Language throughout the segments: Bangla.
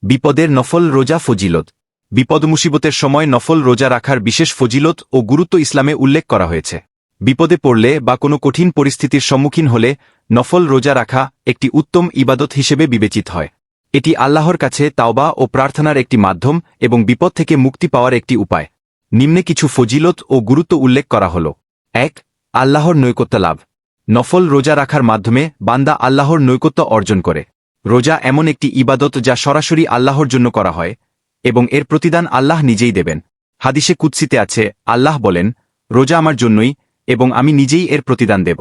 বিপদের নফল রোজা ফজিলত। বিপদ মুসিবতের সময় নফল রোজা রাখার বিশেষ ফজিলত ও গুরুত্ব ইসলামে উল্লেখ করা হয়েছে। বিপদে পড়লে বা কোনো কঠিন পরিস্থিতির সম্মুখীন হলে নফল রোজা রাখা একটি উত্তম ইবাদত হিসেবে বিবেচিত হয়। এটি আল্লাহর কাছে তাওবা ও প্রার্থনার একটি মাধ্যম এবং বিপদ থেকে মুক্তি পাওয়ার একটি উপায়। নিম্নে কিছু ফজিলত ও গুরুত্ব উল্লেখ করা হল। ১. আল্লাহর নৈকট্য লাভ। নফল রোজা রাখার মাধ্যমে বান্দা আল্লাহর নৈকট্য অর্জন করে। রোজা এমন একটি ইবাদত যা সরাসরি আল্লাহর জন্য করা হয় এবং এর প্রতিদান আল্লাহ নিজেই দেবেন। হাদিসে কুদসিতে আছে, আল্লাহ বলেন, রোজা আমার জন্যই এবং আমি নিজেই এর প্রতিদান দেব।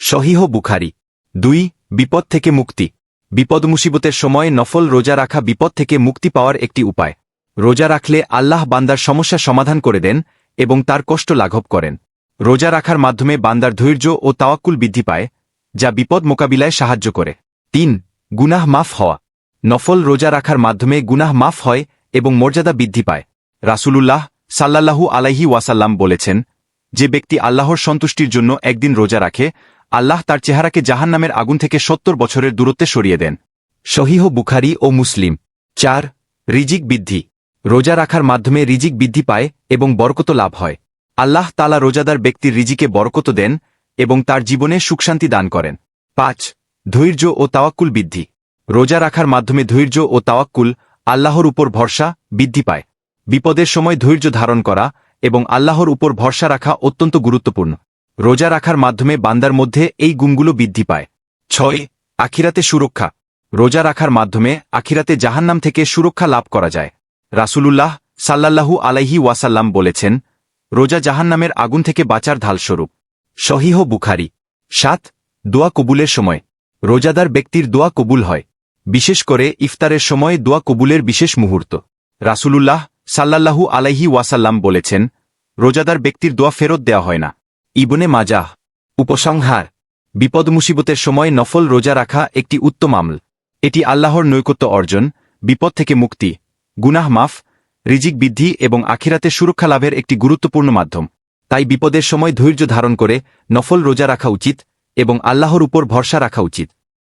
সহিহ বুখারী। ২. বিপদ থেকে মুক্তি। বিপদ মুসিবতের সময় নফল রোজা রাখা বিপদ থেকে মুক্তি পাওয়ার একটি উপায়। রোজা রাখলে আল্লাহ বান্দার সমস্যা সমাধান করে দেন এবং তার কষ্ট লাঘব করেন। রোজা রাখার মাধ্যমে বান্দার ধৈর্য ও তাওয়াক্কুল বৃদ্ধি পায়, যা বিপদ মোকাবিলায় সাহায্য করে। ৩. গুনাহ মাফ হওয়া। নফল রোজা রাখার মাধ্যমে গুনাহ মাফ হয় এবং মর্যাদা বৃদ্ধি পায়। রাসূলুল্লাহ সাল্লাল্লাহু আলাইহি ওয়াসাল্লাম বলেছেন, যে ব্যক্তি আল্লাহর সন্তুষ্টির জন্য একদিন রোজা রাখে, আল্লাহ তার চেহারাকে জাহান্নামের আগুন থেকে ৭০ বছরের দূরত্বে সরিয়ে দেন। সহিহ বুখারী ও মুসলিম। ৪. রিজিক বৃদ্ধি। রোজা রাখার মাধ্যমে রিজিক বৃদ্ধি পায় এবং বরকত লাভ হয়। আল্লাহ তাআলা রোজাদার ব্যক্তির রিজিকে বরকত দেন এবং তার জীবনে সুখশান্তি দান করেন। ৫. ধৈর্য ও তাওয়াক্কুল বৃদ্ধি। রোজা রাখার মাধ্যমে ধৈর্য ও তাওয়াক্কুল, আল্লাহর উপর ভরসা বৃদ্ধি পায়। বিপদের সময় ধৈর্য ধারণ করা এবং আল্লাহর উপর ভরসা রাখা অত্যন্ত গুরুত্বপূর্ণ। রোজা রাখার মাধ্যমে বান্দার মধ্যে এই গুণগুলো বৃদ্ধি পায়। ৬. আখিরাতে সুরক্ষা। রোজা রাখার মাধ্যমে আখিরাতে জাহান্নাম থেকে সুরক্ষা লাভ করা যায়। রাসূলুল্লাহ সাল্লাল্লাহু আলাইহি ওয়াসাল্লাম বলেছেন, রোজা জাহান্নামের আগুন থেকে বাঁচার ঢালস্বরূপ। সহিহ বুখারী। ৭. দোয়া কবুলের সময়। রোজাদার ব্যক্তির দোয়া কবুল হয়। বিশেষ করে ইফতারের সময় দোয়া কবুলের বিশেষ মুহূর্ত। রাসূলুল্লাহ সাল্লাল্লাহু আলাইহি ওয়াসাল্লাম বলেছেন, রোজাদার ব্যক্তির দোয়া ফেরত দেওয়া হয় না। ইবনে মাজাহ। উপসংহার। বিপদ মুসিবতের সময় নফল রোজা রাখা একটি উত্তম আমল। এটি আল্লাহর নৈকট্য অর্জন, বিপদ থেকে মুক্তি, গুনাহ মাফ, রিজিক বৃদ্ধি এবং আখিরাতে সুরক্ষা লাভের একটি গুরুত্বপূর্ণ মাধ্যম। তাই বিপদের সময় ধৈর্য ধারণ করে নফল রোজা রাখা উচিত এবং আল্লাহর উপর ভরসা রাখা উচিত।